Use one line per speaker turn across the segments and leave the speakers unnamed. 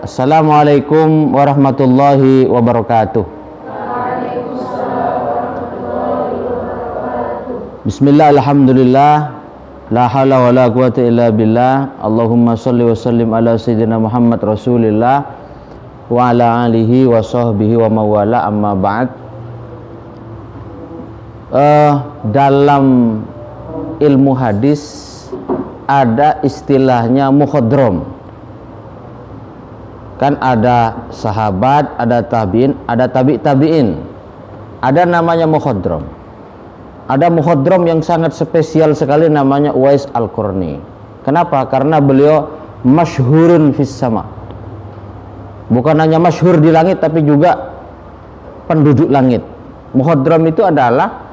Assalamualaikum warahmatullahi wabarakatuh. Bismillah, alhamdulillah, la haula wa la quwata illa billah. Allahumma salli wa sallim ala sayyidina Muhammad Rasulillah wa ala alihi wa sahbihi wa mawala, amma ba'd. Dalam ilmu hadis ada istilahnya mukhadram. Kan ada sahabat, ada tabi'in, ada tabi'in. Ada namanya mukhadram. Ada mukhadram yang sangat spesial sekali, namanya Uwais Al-Qarni. Kenapa? Karena beliau masyhurun fis sama. Bukan hanya masyhur di langit, tapi juga penduduk langit. Mukhadram itu adalah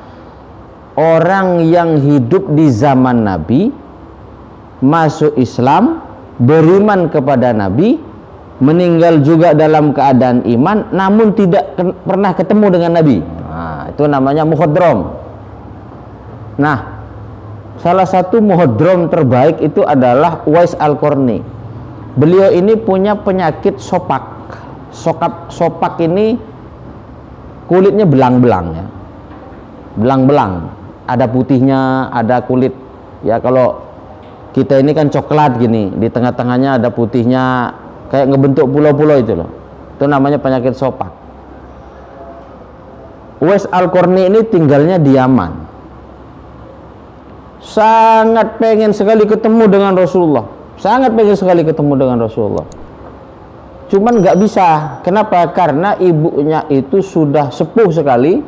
orang yang hidup di zaman Nabi, masuk Islam, beriman kepada Nabi, meninggal juga dalam keadaan iman, namun tidak pernah ketemu dengan Nabi. Nah, itu namanya mukhadram. Nah, salah satu mukhadram terbaik itu adalah Uwais Al-Qarni. Beliau ini punya penyakit sopak. Sopak ini kulitnya belang-belang ya. Belang-belang. Ada putihnya, ada kulit. Ya, kalau kita ini kan coklat gini, di tengah-tengahnya ada putihnya, kayak ngebentuk pulau-pulau itu loh. Itu namanya penyakit sopak. Uwais Al-Qarni ini tinggalnya di Yaman. Sangat pengen sekali ketemu dengan Rasulullah. Sangat pengen sekali ketemu dengan Rasulullah. Cuman nggak bisa. Kenapa? Karena ibunya itu sudah sepuh sekali.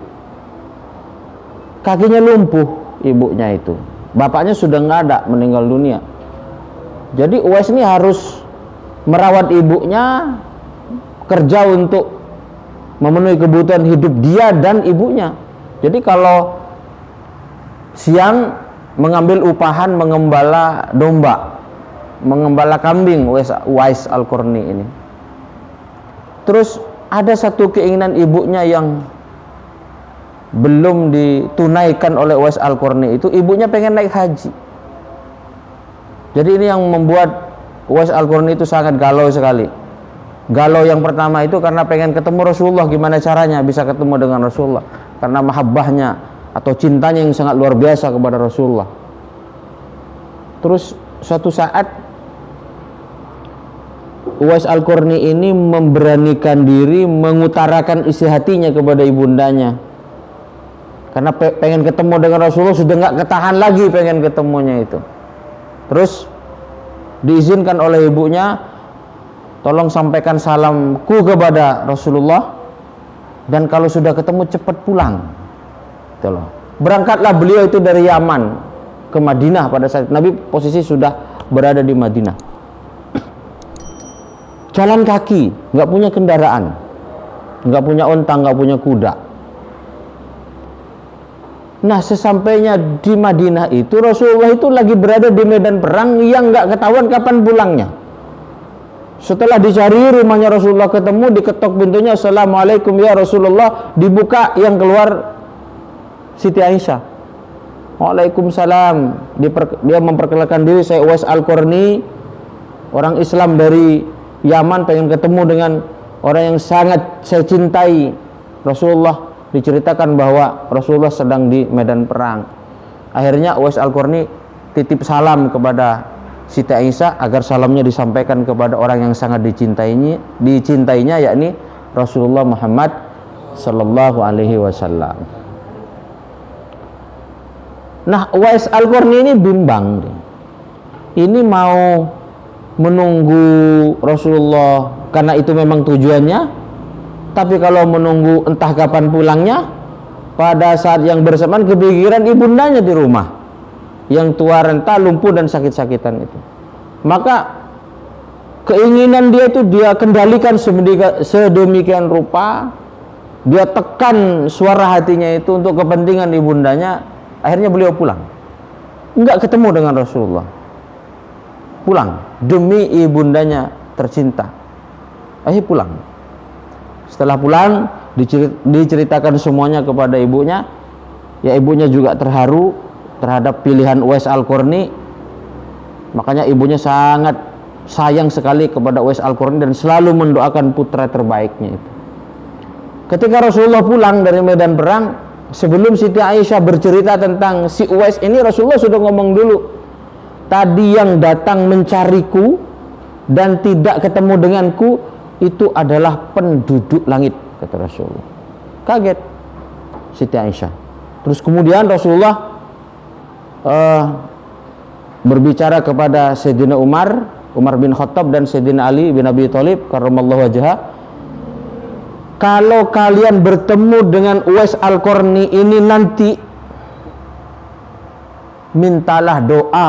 Kakinya lumpuh ibunya itu. Bapaknya sudah nggak ada, meninggal dunia. Jadi Uwais ini harus merawat ibunya, kerja untuk memenuhi kebutuhan hidup dia dan ibunya. Jadi kalau siang mengambil upahan mengembala domba, mengembala kambing, Uwais Al-Qarni ini. Terus ada satu keinginan ibunya yang belum ditunaikan oleh Uwais Al-Qarni itu, ibunya pengen naik haji. Jadi ini yang membuat Uwais Al-Qarni itu sangat galau sekali. Galau yang pertama itu karena pengen ketemu Rasulullah. Gimana caranya bisa ketemu dengan Rasulullah? Karena mahabbahnya atau cintanya yang sangat luar biasa kepada Rasulullah. Terus suatu saat Uwais Al-Qarni ini memberanikan diri mengutarakan isi hatinya kepada ibundanya. Karena pengen ketemu dengan Rasulullah, sudah nggak ketahan lagi pengen ketemunya itu. Terus diizinkan oleh ibunya, tolong sampaikan salamku kepada Rasulullah, dan kalau sudah ketemu cepat pulang. Gitu loh. Berangkatlah beliau itu dari Yaman ke Madinah. Pada saat Nabi posisi sudah berada di Madinah. Jalan kaki, nggak punya kendaraan, nggak punya onta, nggak punya kuda. Nah, sesampainya di Madinah itu, Rasulullah itu lagi berada di medan perang yang nggak ketahuan kapan pulangnya. Setelah dicari rumahnya Rasulullah ketemu, diketok pintunya, Assalamualaikum ya Rasulullah, dibuka, yang keluar Siti Aisyah. Waalaikumsalam. Dia memperkenalkan diri, saya Uwais Al-Qarni, orang Islam dari Yaman, pengen ketemu dengan orang yang sangat saya cintai, Rasulullah. Diceritakan bahwa Rasulullah sedang di medan perang. Akhirnya Uwais Al-Qarni titip salam kepada Siti Aisyah agar salamnya disampaikan kepada orang yang sangat dicintainya, yakni Rasulullah Muhammad sallallahu alaihi wasallam. Nah, Uwais Al-Qarni ini bimbang. Ini mau menunggu Rasulullah karena itu memang tujuannya. Tapi kalau menunggu entah kapan pulangnya, pada saat yang bersamaan kepikiran ibundanya di rumah yang tua renta, lumpuh dan sakit-sakitan itu. Maka keinginan dia itu dia kendalikan sedemikian rupa, dia tekan suara hatinya itu untuk kepentingan ibundanya. Akhirnya beliau pulang, enggak ketemu dengan Rasulullah, pulang demi ibundanya tercinta. Akhirnya pulang. Setelah pulang diceritakan semuanya kepada ibunya. Ya, ibunya juga terharu terhadap pilihan Uwais Al-Qarni. Makanya ibunya sangat sayang sekali kepada Uwais Al-Qarni dan selalu mendoakan putra terbaiknya itu. Ketika Rasulullah pulang dari medan perang, sebelum Siti Aisyah bercerita tentang si Uwais ini, Rasulullah sudah ngomong dulu, tadi yang datang mencariku dan tidak ketemu denganku itu adalah penduduk langit, kata Rasulullah. Kaget Siti Aisyah. Terus kemudian Rasulullah berbicara kepada Sayyidina Umar bin Khattab dan Sayyidina Ali bin Abi Thalib karramallahu wajhah, kalau kalian bertemu dengan Uwais Al-Qarni ini nanti, mintalah doa,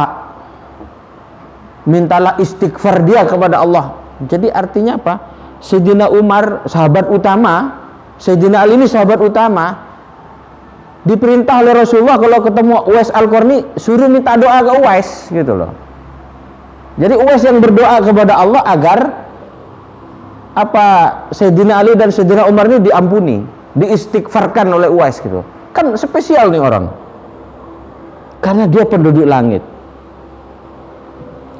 mintalah istighfar dia kepada Allah. Jadi artinya apa? Sayyidina Umar sahabat utama, Sayyidina Ali ini sahabat utama, diperintah oleh Rasulullah kalau ketemu Uwais Al-Qarni suruh minta doa ke Uwais, gitu loh. Jadi Uwais yang berdoa kepada Allah agar Sayyidina Ali dan Sayyidina Umar ini diampuni, diistighfarkan oleh Uwais gitu. Kan spesial nih orang, karena dia penduduk langit.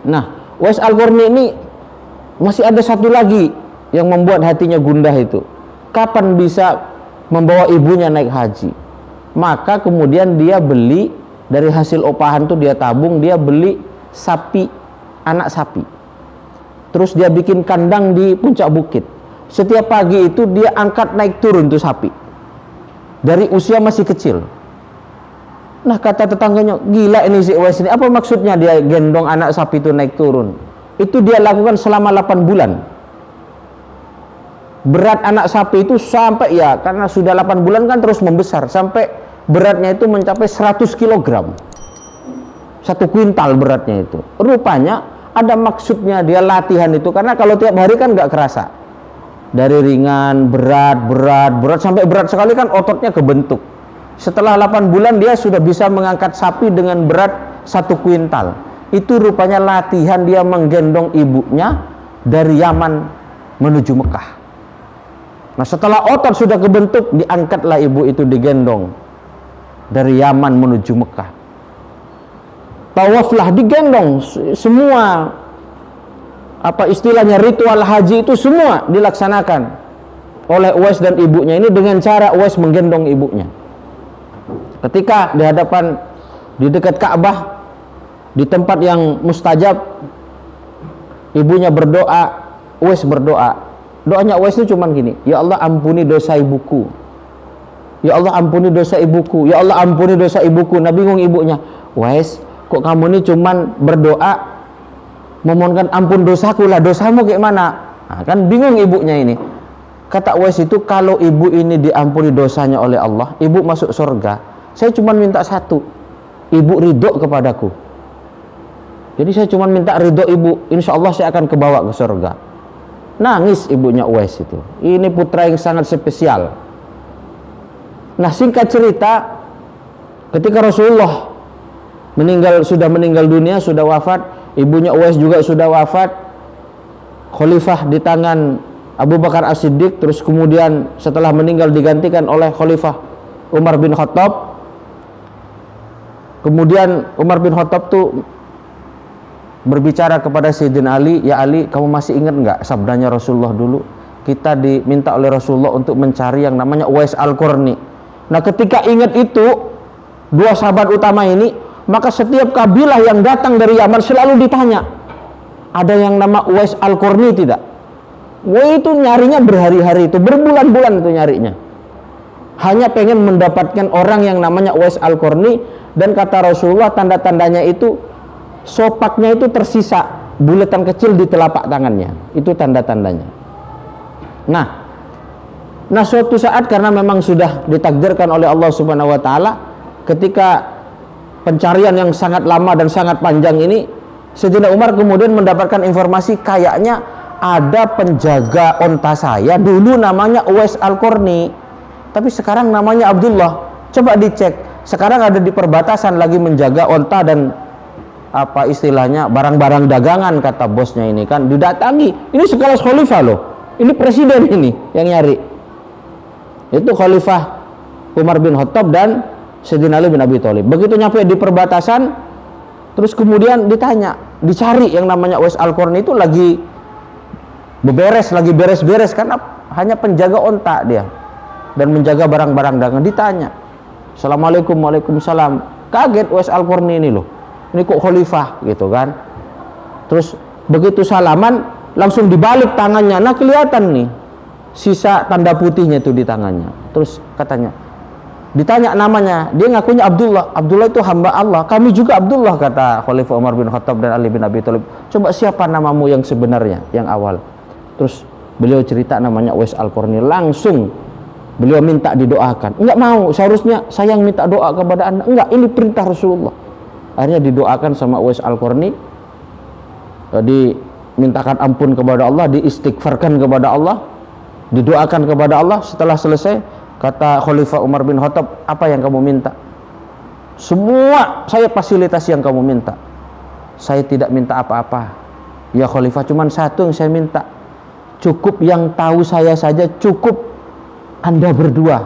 Nah, Uwais Al-Qarni ini masih ada satu lagi yang membuat hatinya gundah itu. Kapan bisa membawa ibunya naik haji? Maka kemudian dia beli dari hasil opahan tuh, dia tabung, dia beli sapi, anak sapi. Terus dia bikin kandang di puncak bukit. Setiap pagi itu dia angkat naik turun tuh sapi. Dari usia masih kecil. Nah, kata tetangganya, gila ini si Uwais ini. Apa maksudnya dia gendong anak sapi itu naik turun? Itu dia lakukan selama 8 bulan. Berat anak sapi itu sampai, ya karena sudah 8 bulan kan terus membesar, sampai beratnya itu mencapai 100 kg. 1 kuintal beratnya itu. Rupanya ada maksudnya dia latihan itu, karena kalau tiap hari kan nggak kerasa. Dari ringan, berat sampai berat sekali kan ototnya kebentuk. Setelah 8 bulan dia sudah bisa mengangkat sapi dengan berat 1 kuintal. Itu rupanya latihan dia menggendong ibunya dari Yaman menuju Mekah. Nah, setelah otot sudah kebentuk, diangkatlah ibu itu digendong dari Yaman menuju Mekah. Tawaflah digendong, semua istilahnya ritual haji itu semua dilaksanakan oleh Uwais dan ibunya ini dengan cara Uwais menggendong ibunya. Ketika di dekat Ka'bah, di tempat yang mustajab, ibunya berdoa, Uwais berdoa. Doanya Uwais itu cuman gini, ya Allah ampuni dosa ibuku, ya Allah ampuni dosa ibuku, ya Allah ampuni dosa ibuku. Nah, bingung ibunya, Uwais, kok kamu ini cuman berdoa memohonkan ampun dosaku, lah dosamu kayak mana? Nah, kan bingung ibunya ini. Kata Uwais itu, kalau ibu ini diampuni dosanya oleh Allah, ibu masuk surga, saya cuma minta satu, ibu ridho kepadaku. Jadi saya cuma minta ridho ibu, insya Allah saya akan kebawa ke surga. Nangis ibunya Uwais itu. Ini putra yang sangat spesial. Nah, singkat cerita, ketika Rasulullah sudah meninggal dunia, sudah wafat, ibunya Uwais juga sudah wafat, khalifah di tangan Abu Bakar As-Siddiq, terus kemudian setelah meninggal digantikan oleh khalifah Umar bin Khattab. Kemudian Umar bin Khattab tuh berbicara kepada Sayyidina Ali, ya Ali, kamu masih ingat nggak sabdanya Rasulullah dulu? Kita diminta oleh Rasulullah untuk mencari yang namanya Uwais Al-Qarni. Nah, ketika ingat itu, dua sahabat utama ini, maka setiap kabilah yang datang dari Yaman selalu ditanya, ada yang nama Uwais Al-Qarni tidak? Wah, itu nyarinya berhari-hari itu, berbulan-bulan itu nyarinya. Hanya pengen mendapatkan orang yang namanya Uwais Al-Qarni. Dan kata Rasulullah, tanda-tandanya itu, sopaknya itu tersisa bulatan kecil di telapak tangannya. Itu tanda-tandanya. Nah, suatu saat karena memang sudah ditakdirkan oleh Allah Subhanahu wa taala, ketika pencarian yang sangat lama dan sangat panjang ini, Sayyidina Umar kemudian mendapatkan informasi, kayaknya ada penjaga onta saya dulu namanya Uwais Al-Qarni, tapi sekarang namanya Abdullah. Coba dicek. Sekarang ada di perbatasan lagi menjaga onta dan istilahnya barang-barang dagangan, kata bosnya ini kan didatangi. Ini sekelas khalifah loh. Ini presiden ini yang nyari. Itu khalifah Umar bin Khattab dan Sayyidina Ali bin Abi Thalib. Begitu nyampe di perbatasan, terus kemudian ditanya, dicari yang namanya Uwais Al-Qarni itu lagi beres-beres karena hanya penjaga onta dia dan menjaga barang-barang dagangan. Ditanya, Assalamualaikum, waalaikumsalam. Kaget Uwais Al-Qarni ini loh, ini kok khalifah gitu kan. Terus begitu salaman langsung dibalik tangannya, nah kelihatan nih sisa tanda putihnya itu di tangannya. Terus katanya, ditanya namanya, dia ngakunya Abdullah. Abdullah itu hamba Allah. Kami juga Abdullah, kata Khalifah Umar bin Khattab dan Ali bin Abi Thalib. Coba siapa namamu yang sebenarnya, yang awal? Terus beliau cerita namanya Uwais Al-Qarni. Langsung beliau minta didoakan. Enggak mau, seharusnya saya yang minta doa kepada anda. Enggak, ini perintah Rasulullah. Akhirnya didoakan sama Uwais Al-Qarni, dimintakan ampun kepada Allah, diistighfarkan kepada Allah, didoakan kepada Allah. Setelah selesai, kata Khalifah Umar bin Khattab, apa yang kamu minta? Semua saya fasilitasi yang kamu minta. Saya tidak minta apa-apa. Ya Khalifah, cuma satu yang saya minta. Cukup yang tahu saya saja, cukup anda berdua,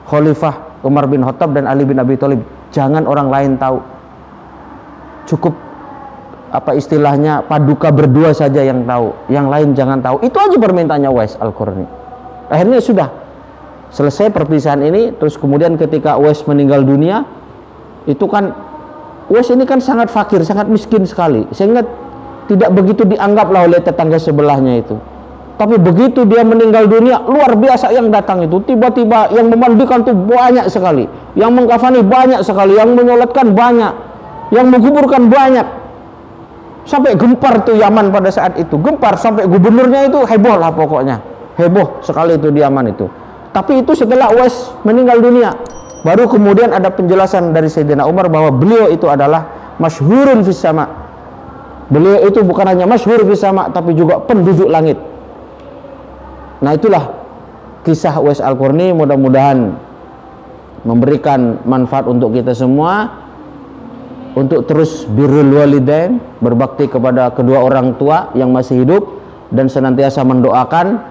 Khalifah Umar bin Khattab dan Ali bin Abi Thalib. Jangan orang lain tahu. Cukup apa istilahnya, paduka berdua saja yang tahu, yang lain jangan tahu. Itu aja permintaannya Uwais Al-Qarni. Akhirnya sudah selesai perpisahan ini. Terus kemudian ketika Uwais meninggal dunia, itu kan Uwais ini kan sangat fakir, sangat miskin sekali, sehingga tidak begitu dianggaplah oleh tetangga sebelahnya itu. Tapi begitu dia meninggal dunia, luar biasa yang datang itu. Tiba-tiba yang memandikan tuh banyak sekali, yang mengkafani banyak sekali, yang menyolatkan banyak, yang menguburkan banyak. Sampai gempar tuh Yaman pada saat itu. Gempar sampai gubernurnya itu heboh lah pokoknya. Heboh sekali itu di Yaman itu. Tapi itu setelah Uwais meninggal dunia, baru kemudian ada penjelasan dari Sayyidina Umar bahwa beliau itu adalah masyhurun fis sama. Beliau itu bukan hanya masyhur fis sama, tapi juga penduduk langit. Nah, itulah kisah Uwais Al-Qarni. Mudah-mudahan memberikan manfaat untuk kita semua, untuk terus birrul walidain, berbakti kepada kedua orang tua yang masih hidup, dan senantiasa mendoakan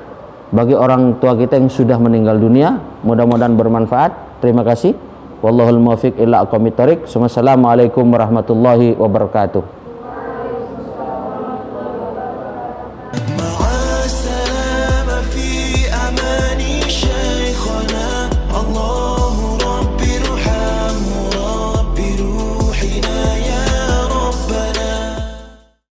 bagi orang tua kita yang sudah meninggal dunia. Mudah-mudahan bermanfaat. Terima kasih. Wallahul muwaffiq ila aqwamit thoriq. Wassalamualaikum warahmatullahi wabarakatuh.